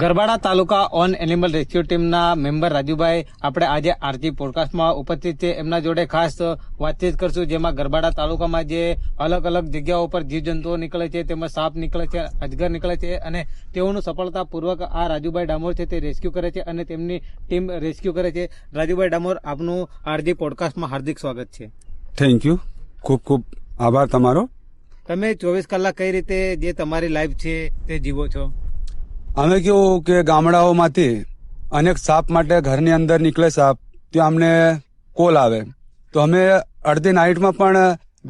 Garbada taluka on animal rescue ટીમના member Rajubhai આપણે આજે આરજી પોડકાસ્ટમાં ઉપસ્થિત છે. એમના જોડે ખાસ વાતચીત કરશું, જેમાં ગરબાડા તાલુકામાં જે અલગ અલગ જગ્યાઓ પર જીવજંતુઓ નીકળે છે, તેમાં સાપ નીકળે છે, અજગર નીકળે છે અને તેઓનું સફળતાપૂર્વક આ રાજુભાઈ ડામોર છે તે રેસ્ક્યુ કરે છે અને તેમની ટીમ રેસ્ક્યુ કરે છે. રાજુભાઈ ડામોર, આપનું આરજી પોડકાસ્ટમાં હાર્દિક સ્વાગત છે. થેન્ક યુ, ખૂબ ખૂબ આભાર તમારો. તમે 24 કલાક કઈ રીતે જે તમારી લાઈફ છે તે જીવો છો? અમે કેવું કે ગામડાઓમાંથી અનેક સાપ માટે ઘરની અંદર નીકળે સાપ, ત્યાં અમને કોલ આવે તો અમે અડધી નાઇટમાં પણ,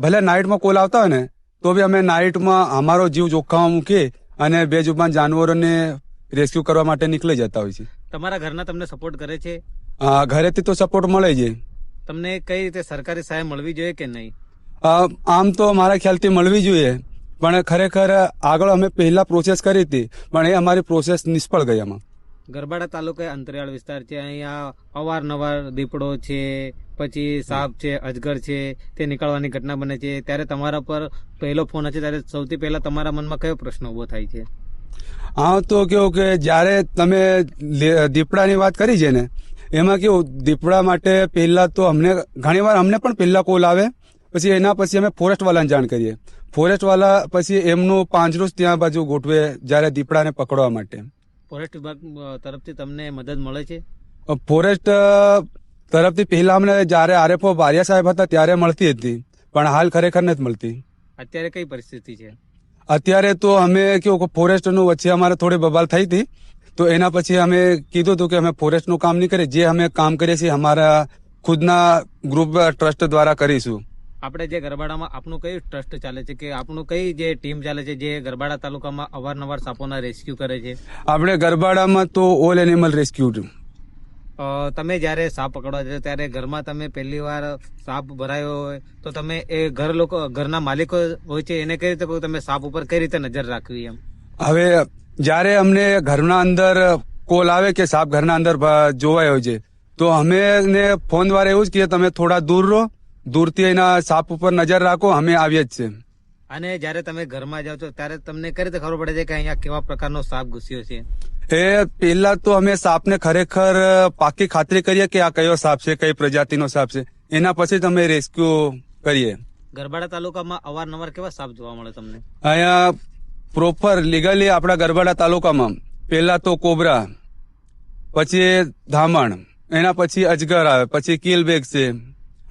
ભલે નાઇટમાં કોલ આવતા હોય ને તો બી અમે નાઇટમાં અમારો જીવ જોખમમાં મૂકી અને બેજુબાન જાનવરોને રેસ્ક્યુ કરવા માટે નીકળી જતા હોય છે. તમારા ઘરના તમને સપોર્ટ કરે છે? ઘરેથી તો સપોર્ટ મળે છે. તમને કઈ રીતે સરકારી સહાય મળવી જોઈએ કે નહીં? આમ તો મારા ખ્યાલથી મળવી જોઈએ, પણ ખરેખર આગળ અમે પહેલા પ્રોસેસ કરી હતી પણ એ અમારી પ્રોસેસ નિષ્ફળ ગઈ. આમાં ગરબાડા તાલુકા અંતરિયાળ વિસ્તાર છે, અહીંયા અવારનવાર દીપડો છે, પછી સાપ છે, અજગર છે, તે નીકળવાની ઘટના બને છે. ત્યારે તમારા પર પહેલો ફોન હશે ત્યારે સૌથી પહેલા તમારા મનમાં કયો પ્રશ્ન ઉભો થાય છે? હા, તો કેવું કે જ્યારે તમે દીપડાની વાત કરી છે ને, એમાં કેવું દીપડા માટે પહેલા તો ઘણીવાર અમને પણ પહેલા કોલ આવે, પછી એના પછી અમે ફોરેસ્ટ વાળાને જાણ કરીએ. ફોરેસ્ટ વાળા પછી એમનું પાંજરું ત્યાં બાજુ ગોઠવે જ્યારે દીપડાને પકડવા માટે. ફોરેસ્ટ વિભાગ તરફથી તમને મદદ મળે છે? ફોરેસ્ટ તરફથી પહેલા અમને જ્યારે આરએફઓ બારિયા સાહેબ હતા ત્યારે મળતી હતી, પણ હાલ ખરેખર નથી મળતી. અત્યારે કઈ પરિસ્થિતિ છે? અત્યારે તો અમે કેવું ફોરેસ્ટનું વચ્ચે અમારે થોડી બબાલ થઈ હતી, તો એના પછી અમે કીધું હતું કે અમે ફોરેસ્ટનું કામ નહીં કરીએ, જે અમે કામ કરીએ છીએ અમારા ખુદના ગ્રુપ ટ્રસ્ટ દ્વારા કરીશું. આપણે જે ગરબાડામાં આપનું કયું ટ્રસ્ટ ચાલે છે કે આપનું કઈ જે ટીમ ચાલે છે જે ગરબાડા તાલુકામાં અવારનવાર સાપોના રેસ્ક્યુ કરે છે? આપણે ગરબાડામાં તો ઓલ એનિમલ રેસ્ક્યુ. તમે જયારે સાપ પકડવા જશો ત્યારે ઘરમાં તમે પહેલી વાર સાપ ભરાયો હોય તો તમે એ ઘરના માલિકો હોય છે એને કઈ રીતે કહો, તમે સાપ ઉપર કઈ રીતે નજર રાખવી? એમ હવે જ્યારે અમને ઘરના અંદર કોલ આવે કે સાપ ઘરના અંદર જોવાયો છે તો અમે ફોન દ્વારા એવું જ કહીએ તમે થોડા દૂર રહો, દૂરથી એના સાપ ઉપર નજર રાખો, અમે આવીએ જ છે. અને જયારે તમે ઘરમાં જાઓ છો ત્યારે તમને કઈ રીતે ખબર પડે છે કે અહીંયા કેવા પ્રકારનો સાપ ઘૂસ્યો છે? એ પહેલા તો અમે સાપને ખરેખર પાકી ખાતરી કરીએ કે આ કયો સાપ છે, કઈ પ્રજાતિનો સાપ છે, એના પછી જ અમે રેસ્ક્યુ કરીએ. ગરબાડા તાલુકામાં અવારનવાર કેવા સાપ જોવા મળે તમને? અહીંયા પ્રોપર લીગલી આપણા ગરબાડા તાલુકામાં પહેલા તો કોબરા, પછી ધામણ, એના પછી અજગર આવે, પછી કિલબેગ છે,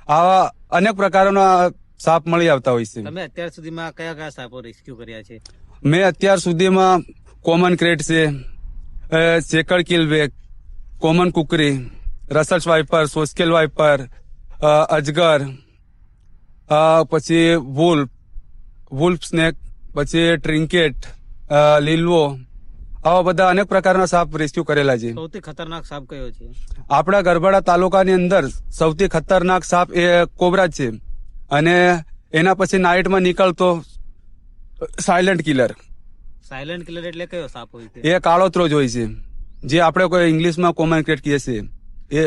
આવા અનેક પ્રકારોના સાપ મળી આવતા હોય છે. તમે અત્યાર સુધીમાં કયા કયા સાપો રેસ્ક્યુ કર્યા છે? મેં અત્યાર સુધીમાં કોમન ક્રેટ છે, સેકડ કિલબેગ, કોમન કુકરી, રસલ્સ વાઇપર, સોસ્કેલ વાઇપર, અજગર, પછી વુલ્ફ સ્નેક, પછી ટ્રિન્કેટ, લીલવો, આવા બધા અનેક પ્રકારના સાપ રેસ્ક્યુ કરેલા છે. સૌથી ખતરનાક સાપ કયો છે? આપણા ગરબાડા તાલુકાની અંદર સૌથી ખતરનાક સાપ એ કોબરા જ છે, અને એના પછી નાઇટમાં નીકળતો સાયલન્ટ કિલર. સાયલન્ટ કિલર એટલે કયો સાપ હોય છે? એ કાળોતરો જ હોય છે, જે આપણે કોઈ ઇંગ્લિશમાં કોમન ક્રેટ કહીએ છીએ. એ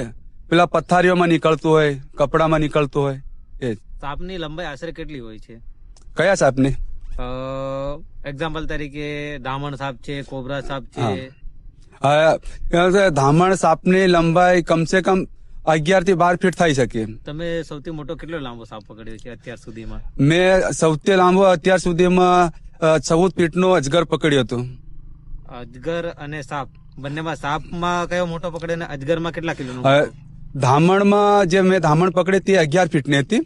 પેલા પથારીઓમાં નીકળતું હોય, કપડામાં નીકળતું હોય. એ સાપની લંબાઈ આશરે કેટલી હોય છે? કયા સાપની એક્ઝામ્પલ તરીકે ધામણ સાપ છે, કોબરા સાપ છે. ધામણ સાપની લંબાઈ કમસે કમ 11 થી 12 ફીટ થઈ શકે. તમે સૌથી મોટો કેટલો લાંબો સાપ પકડ્યો છે અત્યાર સુધીમાં? મેં સૌથી લાંબો અત્યાર સુધીમાં 14 ફીટનો અજગર પકડ્યો હતો. અજગર અને સાપ બંનેમાં સાપમાં કયો મોટો પકડ્યો અને અજગરમાં કેટલા કિલોનો? ધામણમાં જે મેં ધામણ પકડી તે 11 ફીટની હતી,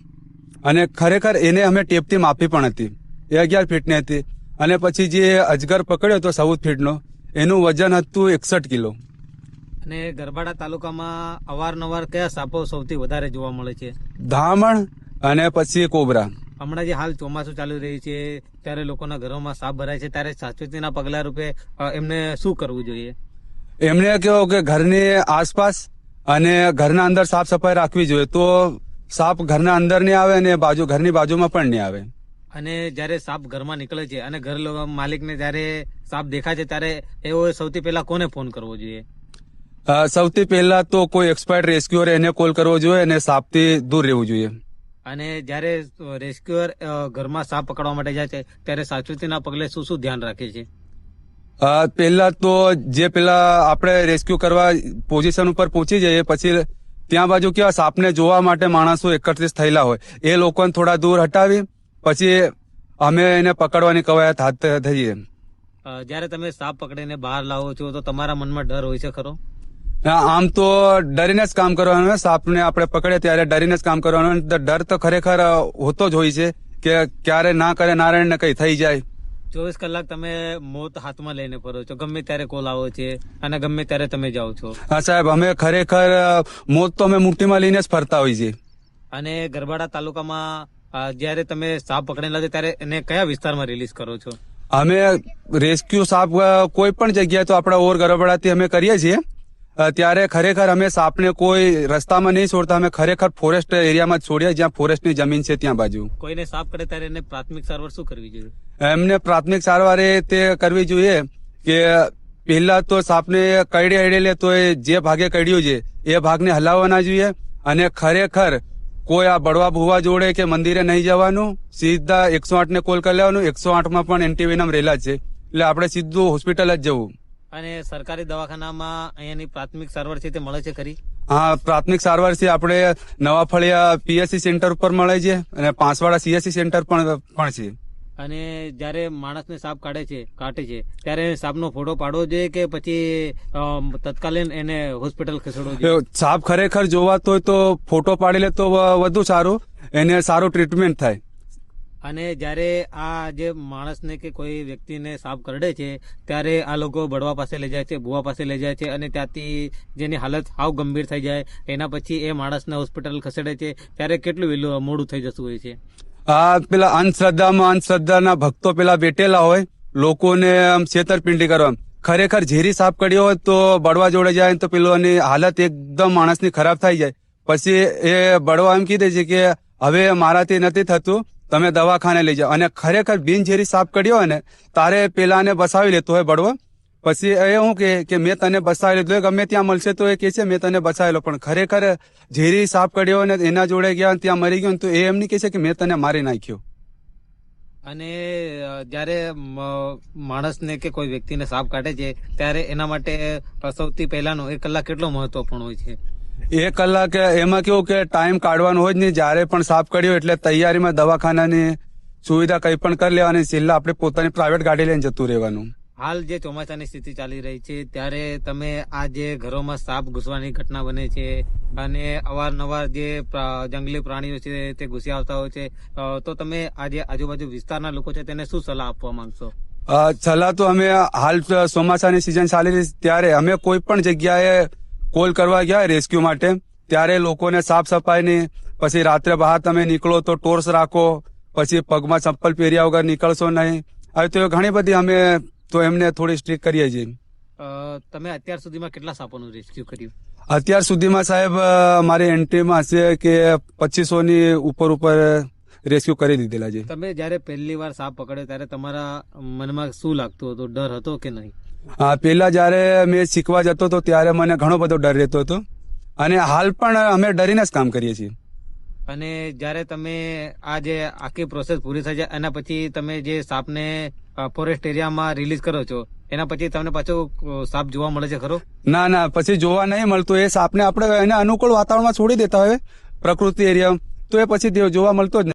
અને ખરેખર એને અમે ટેપથી માપી પણ હતી, એ 11 ફીટની હતી. અને પછી જે અજગર પકડ્યો હતો 14 ફીટનો, એનું વજન હતું 61 કિલો. અને ગરબાડા તાલુકામાં અવારનવાર કયા સાપો સૌથી વધારે જોવા મળે છે? ધામણ અને પછી કોબરા. હમણાં જે હાલ ચોમાસું ચાલુ રહ્યું છે ત્યારે લોકોના ઘરોમાં સાપ ભરાય છે, ત્યારે સાવચેતીના પગલા રૂપે એમને શું કરવું જોઈએ? એમને કેવું કે ઘરની આસપાસ અને ઘરના અંદર સાફ સફાઈ રાખવી જોઈએ, તો સાપ ઘરના અંદર નહીં આવે અને ઘરની બાજુમાં પણ નહીં આવે. અને જયારે સાપ ઘરમાં નીકળે છે અને ઘર માલિકને જયારે સાપ દેખાય છે ત્યારે એવો સૌથી પહેલા કોને ફોન કરવો જોઈએ? સૌથી પહેલા તો કોઈ એક્સપર્ટ રેસ્ક્યુઅર એને કોલ કરવો જોઈએ અને સાપથી દૂર રહેવું જોઈએ. અને જયારે રેસ્ક્યુઅર ઘરમાં સાપ પકડવા માટે જાય છે ત્યારે સાવચેતીના પગલે શું શું ધ્યાન રાખે છે? પહેલા તો જે પેલા આપણે રેસ્ક્યુ કરવા પોઝિશન ઉપર પહોંચી જઈએ પછી ત્યાં બાજુ કેવા સાપને જોવા માટે માણસો એકત્રિત થયેલા હોય એ લોકોને થોડા દૂર હટાવી પછી અમે એને પકડવાની કવાયત હાથ થઈએ. જ્યારે તમે સાપ પકડીને બહાર લાવો છો તો તમારા મનમાં ડર હોય છે ખરો? આમ તો ડરીને જ કામ કરવાનું, સાપને આપણે પકડે ત્યારે ડરીને જ કામ કરવાનું. ડર તો ખરેખર હોતો જ હોય છે કે ક્યારે ના કરે નારાયણને કઈ થઈ જાય. 24 કલાક તમે મોત હાથમાં લઈને ફરો છો, ગમે ત્યારે કોલ આવો છે અને ગમે ત્યારે તમે જાઓ છો. હા સાહેબ, અમે ખરેખર મોત તો અમે મુઠ્ઠીમાં લઈને જ ફરતા હોઈએ છીએ. અને ગરબાડા તાલુકામાં જ્યારે તમે સાપ પકડેલા છે ત્યારે એને કયા વિસ્તારમાં રિલીઝ કરો છો? અમે રેસ્ક્યુ સાપ કોઈ પણ જગ્યાએ તો આપણા ઓર ગરબડાથી અમે કરીએ છીએ. ત્યારે ખરેખર અમે સાપને કોઈ રસ્તામાં નહીં છોડતા, અમે ખરેખર ફોરેસ્ટ એરિયામાં જ છોડીએ જ્યાં ફોરેસ્ટની જમીન છે ત્યાં બાજુ. કોઈને સાપ કરે ત્યારે એને પ્રાથમિક સારવાર શું કરવી જોઈએ? એમને પ્રાથમિક સારવાર એ તે કરવી જોઈએ કે પહેલા તો સાપને કરડી હડેલે તો એ જે ભાગે કરડ્યું છે એ ભાગને હલાવવા ના જોઈએ અને ખરેખર કોઈ આ બળવા ભુવા જોડે કે મંદિરે નહીં જવાનું, સીધા 108 ને કોલ કરી લેવાનું. 108 પણ એન્ટીવેનમ રહેલા છે એટલે આપણે સીધું હોસ્પિટલ જ જવું. અને સરકારી દવાખાનામાં અહીંયાની પ્રાથમિક સારવાર છે તે મળે છે ખરી? હા, પ્રાથમિક સારવાર છે આપણે નવા ફળિયા પીએસસી સેન્ટર ઉપર મળે છે અને પાંચવાડા સીએસસી સેન્ટર પણ છે. અને જયારે માણસને સાપ કાટે છે ત્યારે સાપનો ફોટો પાડવો જોઈએ કે પછી તત્કાલીન એને હોસ્પિટલ ખસેડવો જોઈએ? સાપ ખરેખર જોવાતો હોય તો ફોટો પાડી લે તો વધુ સારું, એને સારું ટ્રીટમેન્ટ થાય. અને જયારે આ જે માણસને કે કોઈ વ્યક્તિને સાપ કરડે છે ત્યારે આ લોકો બળવા પાસે લઈ જાય છે, ભુવા પાસે લઈ જાય છે અને ત્યાંથી જેની હાલત હાવ ગંભીર થઈ જાય એના પછી એ માણસને હોસ્પિટલ ખસેડે છે ત્યારે કેટલું વહેલું મોડું થઈ જતું હોય છે. આ પેલા અંધશ્રદ્ધાના ભક્તો પેલા બેઠેલા હોય, લોકોને આમ છેતરપિંડી કરવા. ખરેખર ઝેરી સાપ કડ્યો હોય તો બળવા જોડે જાય તો પેલોની હાલત એકદમ માણસની ખરાબ થઈ જાય. પછી એ બળવા એમ કીધે છે કે હવે મારાથી નથી થતું, તમે દવાખાને લઈ જાઓ. અને ખરેખર બિનઝેરી સાપ કડ્યો હોય ને તારે પેલાને બસાવી લેતો હોય બળવો. પછી એ શું કે મેં તને બસાવી લીધો, ગમે ત્યાં મળશે તો એ કે છે મેં તને બસાવેલો, પણ ખરેખર ઝેરી સાપ કડ્યો હોય ને એના જોડે ગયા ત્યાં મરી ગયો તો એ એમ નહીં કે છે કે મેં તને મારી નાખ્યો. અને જયારે માણસને કે કોઈ વ્યક્તિને સાપ કાઢે છે ત્યારે એના માટે સૌથી પહેલાનો 1 કલાક કેટલો મહત્વપૂર્ણ હોય છે? 1 કલાક એમાં કેવું કે ટાઈમ કાઢવાનો હોય જ નહીં. જયારે પણ સાપ કડ્યો એટલે તૈયારીમાં દવાખાનાની સુવિધા કંઈ પણ કરી લેવાની, છેલ્લા આપણે પોતાની પ્રાઇવેટ ગાડી લઈને જતું રહેવાનું. હાલ જે ચોમાસાની સ્થિતિ ચાલી રહી છે ત્યારે તમે આ જે ઘરોમાં સાપ ઘૂસવાની ઘટના બને છે અને અવારનવાર જે જંગલી પ્રાણીઓ છે તે ઘૂસી આવતા હોય છે, તો તમે આ જે આજુબાજુ વિસ્તારના લોકો છે તેને શું સલાહ આપવા માંગશો? સલાહ તો અમે હાલ ચોમાસાની સિઝન ચાલી રહી ત્યારે અમે કોઈ પણ જગ્યાએ કોલ કરવા ગયા રેસ્ક્યુ માટે ત્યારે લોકોને સાફ સફાઈની, પછી રાત્રે બહાર તમે નીકળો તો ટોર્ચ રાખો, પછી પગમાં ચપ્પલ પહેર્યા વગર નીકળશો નહીં. હવે તો ઘણી બધી અમે તો એમને થોડી સ્ટ્રિક્ટ કરીએ છીએ. તમે અત્યાર સુધીમાં કેટલા સાપોનું રેસ્ક્યુ કર્યું? અત્યાર સુધીમાં સાહેબ મારી એન્ટ્રીમાં છે કે 2500 ની ઉપર રેસ્ક્યુ કરી દીધેલા છે. તમે જયારે પહેલી વાર સાપ પકડ્યો ત્યારે તમારા મનમાં શું લાગતું હતું? ડર હતો કે નહીં? હા, પેલા જયારે મેં શીખવા જતો હતો ત્યારે મને ઘણો બધો ડર રહેતો હતો અને હાલ પણ અમે ડરીને જ કામ કરીએ છીએ. અને જયારે તમે આ જે આખી પ્રોસેસ પૂરી થઈ જાય એના પછી તમે જે સાપને ફોરેસ્ટ એરિયામાં રિલીઝ કરો છો એના પછી તમને પાછો સાપ જોવા મળે છે ખરો? ના, પછી જોવા નહીં મળતું. એ સાપને આપણે એને અનુકૂળ વાતાવરણમાં છોડી દેતા હોય પ્રકૃતિ એરિયા તો એ પછી જોવા મળતો જ નહીં.